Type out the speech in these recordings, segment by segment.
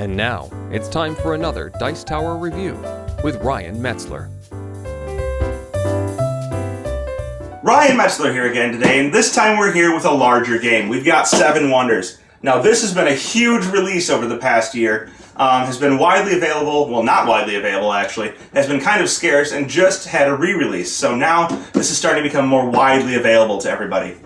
And now, it's time for another Dice Tower review with Ryan Metzler. Ryan Metzler here again today, and this time we're here with a larger game. We've got Seven Wonders. Now, this has been a huge release over the past year. Has been widely available, well, not widely available actually, has been kind of scarce and just had a re-release. So now this is starting to become more widely available to everybody.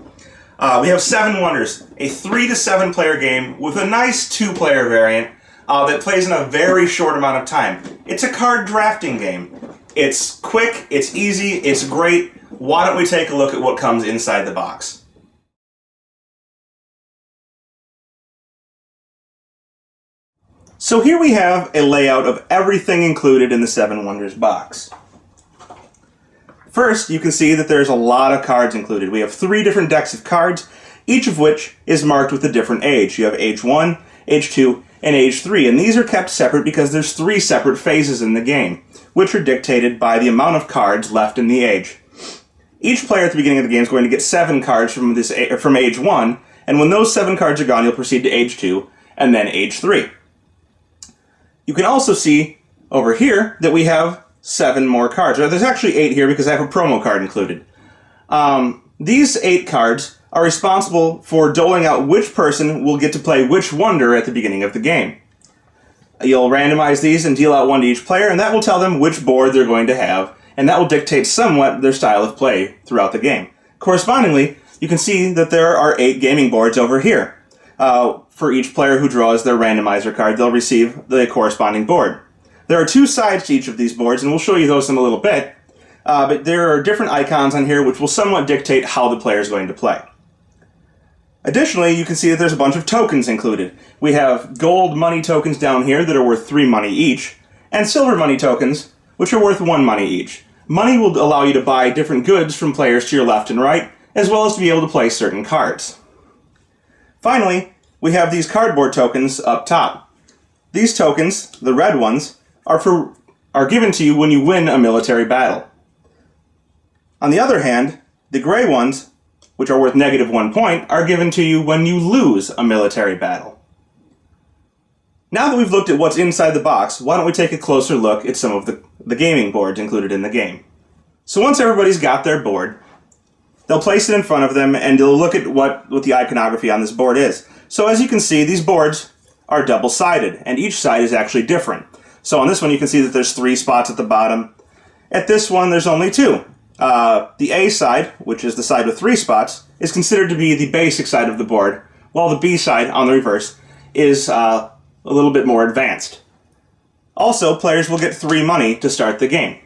We have Seven Wonders, a 3 to 7 player game with a nice 2-player variant that plays in a very short amount of time. It's a card drafting game. It's quick, it's easy, it's great. Why don't we take a look at what comes inside the box? So here we have a layout of everything included in the Seven Wonders box. First, you can see that there's a lot of cards included. We have 3 different decks of cards, each of which is marked with a different age. You have age 1, age 2, and age 3, and these are kept separate because there's 3 separate phases in the game, which are dictated by the amount of cards left in the age. Each player at the beginning of the game is going to get 7 cards from age 1, and when those 7 cards are gone, you'll proceed to age 2, and then age 3. You can also see over here that we have 7 more cards. There's actually 8 here because I have a promo card included. These 8 cards are responsible for doling out which person will get to play which wonder at the beginning of the game. You'll randomize these and deal out 1 to each player, and that will tell them which board they're going to have, and that will dictate somewhat their style of play throughout the game. Correspondingly, you can see that there are 8 gaming boards over here. For each player who draws their randomizer card, they'll receive the corresponding board. There are 2 sides to each of these boards, and we'll show you those in a little bit, but there are different icons on here which will somewhat dictate how the player is going to play. Additionally, you can see that there's a bunch of tokens included. We have gold money tokens down here that are worth 3 money each, and silver money tokens, which are worth 1 money each. Money will allow you to buy different goods from players to your left and right, as well as to be able to play certain cards. Finally, we have these cardboard tokens up top. These tokens, the red ones, are given to you when you win a military battle. On the other hand, the gray ones, which are worth -1 point, are given to you when you lose a military battle. Now that we've looked at what's inside the box, why don't we take a closer look at some of the gaming boards included in the game. So once everybody's got their board, they'll place it in front of them and they'll look at what the iconography on this board is. So as you can see, these boards are double-sided, and each side is actually different. So on this one, you can see that there's 3 spots at the bottom. At this one, there's only 2. The A side, which is the side with 3 spots, is considered to be the basic side of the board, while the B side, on the reverse, is a little bit more advanced. Also, players will get 3 money to start the game.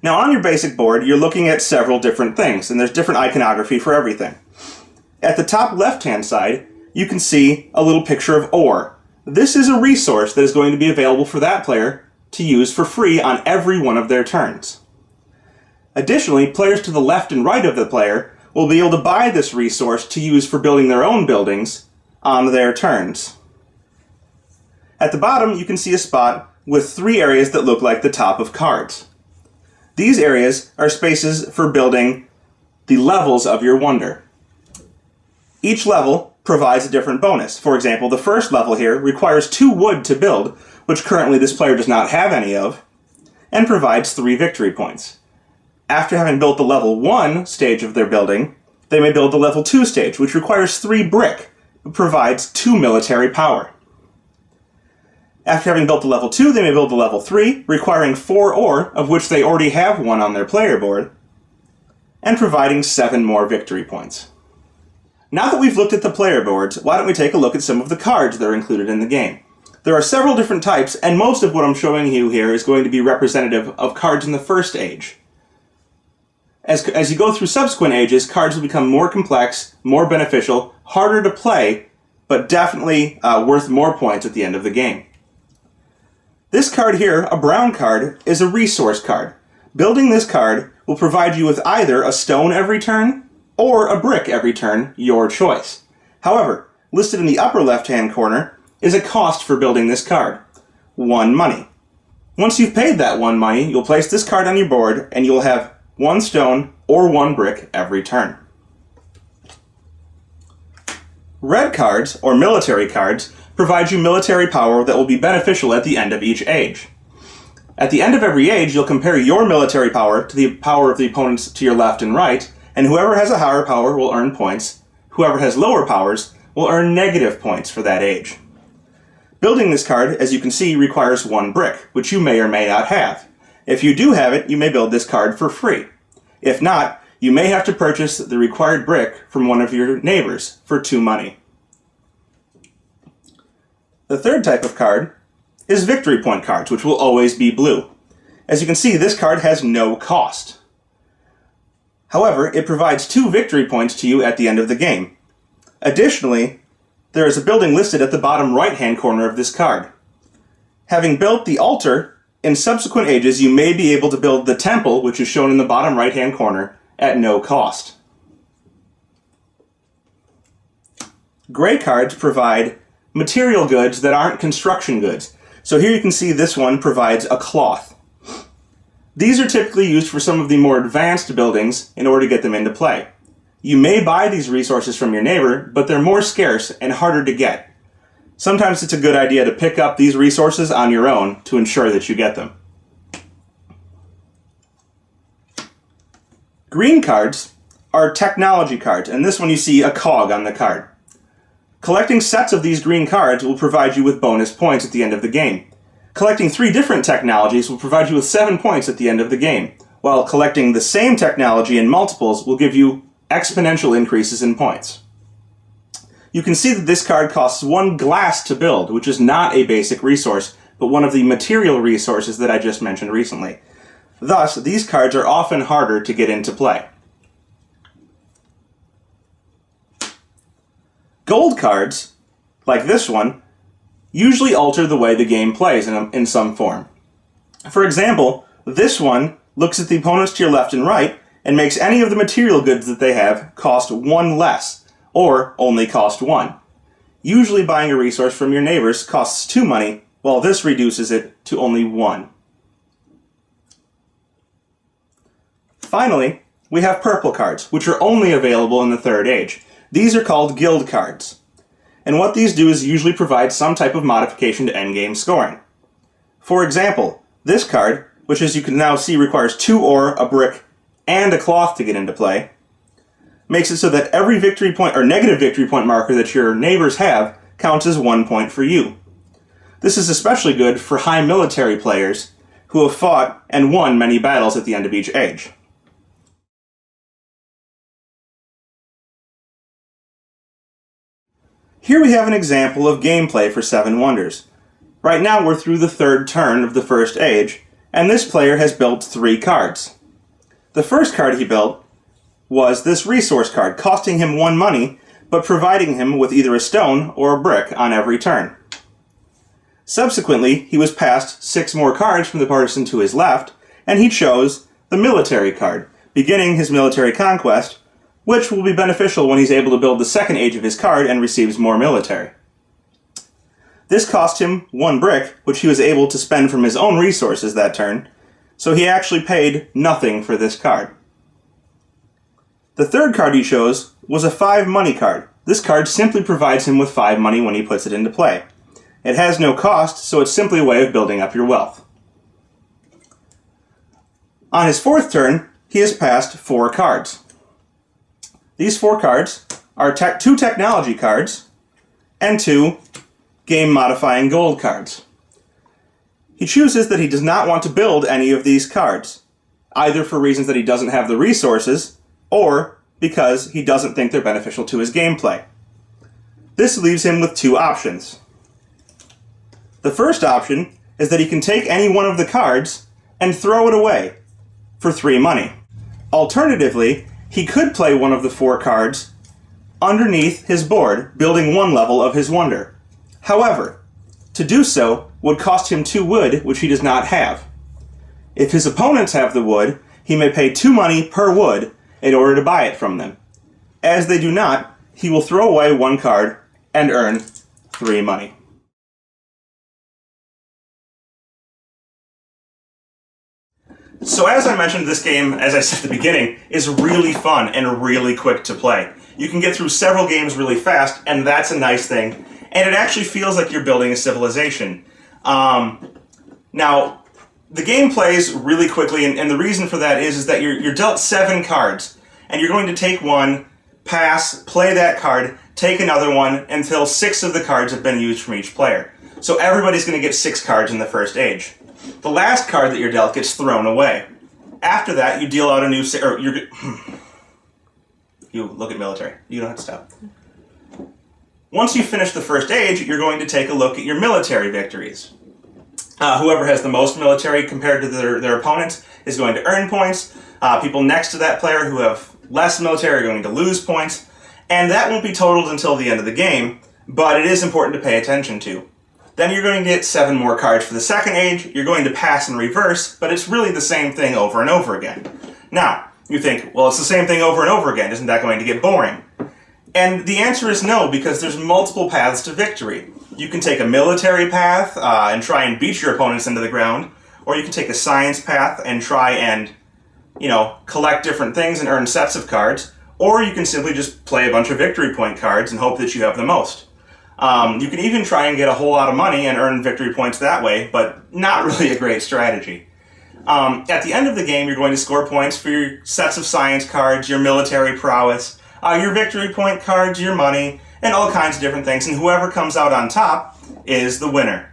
Now, on your basic board, you're looking at several different things, and there's different iconography for everything. At the top left-hand side, you can see a little picture of ore. This is a resource that is going to be available for that player to use for free on every one of their turns. Additionally, players to the left and right of the player will be able to buy this resource to use for building their own buildings on their turns. At the bottom, you can see a spot with 3 areas that look like the top of cards. These areas are spaces for building the levels of your wonder. Each level provides a different bonus. For example, the first level here requires 2 wood to build, which currently this player does not have any of, and provides 3 victory points. After having built the level 1 stage of their building, they may build the level 2 stage, which requires 3 brick, but provides 2 military power. After having built the level 2, they may build the level 3, requiring 4 ore, of which they already have 1 on their player board, and providing 7 more victory points. Now that we've looked at the player boards, why don't we take a look at some of the cards that are included in the game. There are several different types, and most of what I'm showing you here is going to be representative of cards in the first age. As you go through subsequent ages, cards will become more complex, more beneficial, harder to play, but definitely worth more points at the end of the game. This card here, a brown card, is a resource card. Building this card will provide you with either a stone every turn or a brick every turn, your choice. However, listed in the upper left-hand corner is a cost for building this card, 1 money. Once you've paid that 1 money, you'll place this card on your board and you'll have 1 stone or 1 brick every turn. Red cards, or military cards, provides you military power that will be beneficial at the end of each age. At the end of every age, you'll compare your military power to the power of the opponents to your left and right, and whoever has a higher power will earn points. Whoever has lower powers will earn negative points for that age. Building this card, as you can see, requires 1 brick, which you may or may not have. If you do have it, you may build this card for free. If not, you may have to purchase the required brick from one of your neighbors for 2 money. The third type of card is victory point cards, which will always be blue. As you can see, this card has no cost. However, it provides 2 victory points to you at the end of the game. Additionally, there is a building listed at the bottom right-hand corner of this card. Having built the altar, in subsequent ages you may be able to build the temple, which is shown in the bottom right-hand corner, at no cost. Gray cards provide material goods that aren't construction goods. So here you can see this one provides a cloth. These are typically used for some of the more advanced buildings in order to get them into play. You may buy these resources from your neighbor, but they're more scarce and harder to get. Sometimes it's a good idea to pick up these resources on your own to ensure that you get them. Green cards are technology cards, and this one you see a cog on the card. Collecting sets of these green cards will provide you with bonus points at the end of the game. Collecting 3 different technologies will provide you with 7 points at the end of the game, while collecting the same technology in multiples will give you exponential increases in points. You can see that this card costs 1 glass to build, which is not a basic resource, but one of the material resources that I just mentioned recently. Thus, these cards are often harder to get into play. Gold cards, like this one, usually alter the way the game plays in some form. For example, this one looks at the opponents to your left and right and makes any of the material goods that they have cost 1 less, or only cost 1. Usually buying a resource from your neighbors costs 2 money, while this reduces it to only 1. Finally, we have purple cards, which are only available in the Third Age. These are called guild cards. And what these do is usually provide some type of modification to endgame scoring. For example, this card, which as you can now see requires 2 ore, a brick, and a cloth to get into play, makes it so that every victory point or negative victory point marker that your neighbors have counts as 1 point for you. This is especially good for high military players who have fought and won many battles at the end of each age. Here we have an example of gameplay for Seven Wonders. Right now we're through the 3rd turn of the First Age, and this player has built 3 cards. The first card he built was this resource card, costing him 1 money, but providing him with either a stone or a brick on every turn. Subsequently, he was passed 6 more cards from the person to his left, and he chose the military card, beginning his military conquest, which will be beneficial when he's able to build the 2nd age of his card and receives more military. This cost him 1 brick, which he was able to spend from his own resources that turn, so he actually paid nothing for this card. The third card he chose was a 5 money card. This card simply provides him with 5 money when he puts it into play. It has no cost, so it's simply a way of building up your wealth. On his 4th turn, he has passed 4 cards. These 4 cards are 2 technology cards and 2 game-modifying gold cards. He chooses that he does not want to build any of these cards, either for reasons that he doesn't have the resources, or because he doesn't think they're beneficial to his gameplay. This leaves him with 2 options. The first option is that he can take any one of the cards and throw it away for 3 money. Alternatively, he could play one of the 4 cards underneath his board, building 1 level of his wonder. However, to do so would cost him 2 wood, which he does not have. If his opponents have the wood, he may pay 2 money per wood in order to buy it from them. As they do not, he will throw away 1 card and earn 3 money. So as I mentioned, this game, as I said at the beginning, is really fun and really quick to play. You can get through several games really fast, and that's a nice thing. and it actually feels like you're building a civilization. Now, the game plays really quickly, and the reason for that is that you're dealt 7 cards, and you're going to take one, pass, play that card, take another one, until 6 of the cards have been used from each player. So everybody's going to get 6 cards in the first age. The last card that you're dealt gets thrown away. After that, you deal out a new... You look at military. You don't have to stop. Once you finish the first age, you're going to take a look at your military victories. Whoever has the most military compared to their opponents is going to earn points. People next to that player who have less military are going to lose points. And that won't be totaled until the end of the game, but it is important to pay attention to. Then you're going to get 7 more cards for the second age. You're going to pass and reverse, but it's really the same thing over and over again. Now, you think, well, it's the same thing over and over again. Isn't that going to get boring? And the answer is no, because there's multiple paths to victory. You can take a military path and try and beat your opponents into the ground, or you can take a science path and try and, collect different things and earn sets of cards, or you can simply just play a bunch of victory point cards and hope that you have the most. You can even try and get a whole lot of money and earn victory points that way, but not really a great strategy. At the end of the game, you're going to score points for your sets of science cards, your military prowess, your victory point cards, your money, and all kinds of different things, and whoever comes out on top is the winner.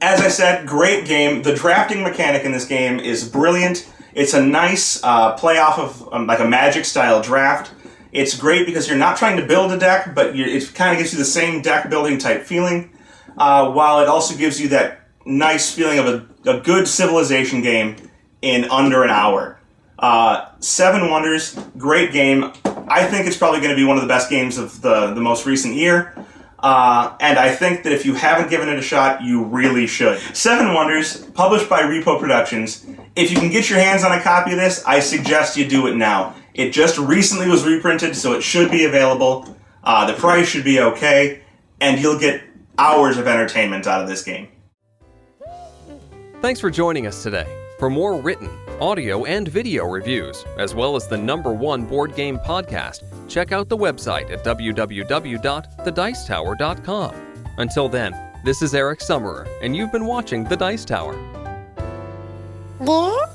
As I said, great game. The drafting mechanic in this game is brilliant. It's a nice play off of like a Magic-style draft. It's great because you're not trying to build a deck, but it kind of gives you the same deck-building type feeling, while it also gives you that nice feeling of a good civilization game in under an hour. 7 Wonders, great game. I think it's probably going to be one of the best games of the most recent year. And I think that if you haven't given it a shot, you really should. 7 Wonders, published by Repo Productions. If you can get your hands on a copy of this, I suggest you do it now. It just recently was reprinted, so it should be available. The price should be okay, and you'll get hours of entertainment out of this game. Thanks for joining us today. For more written, audio, and video reviews, as well as the #1 board game podcast, check out the website at www.thedicetower.com. Until then, this is Eric Summerer, and you've been watching The Dice Tower. Yeah?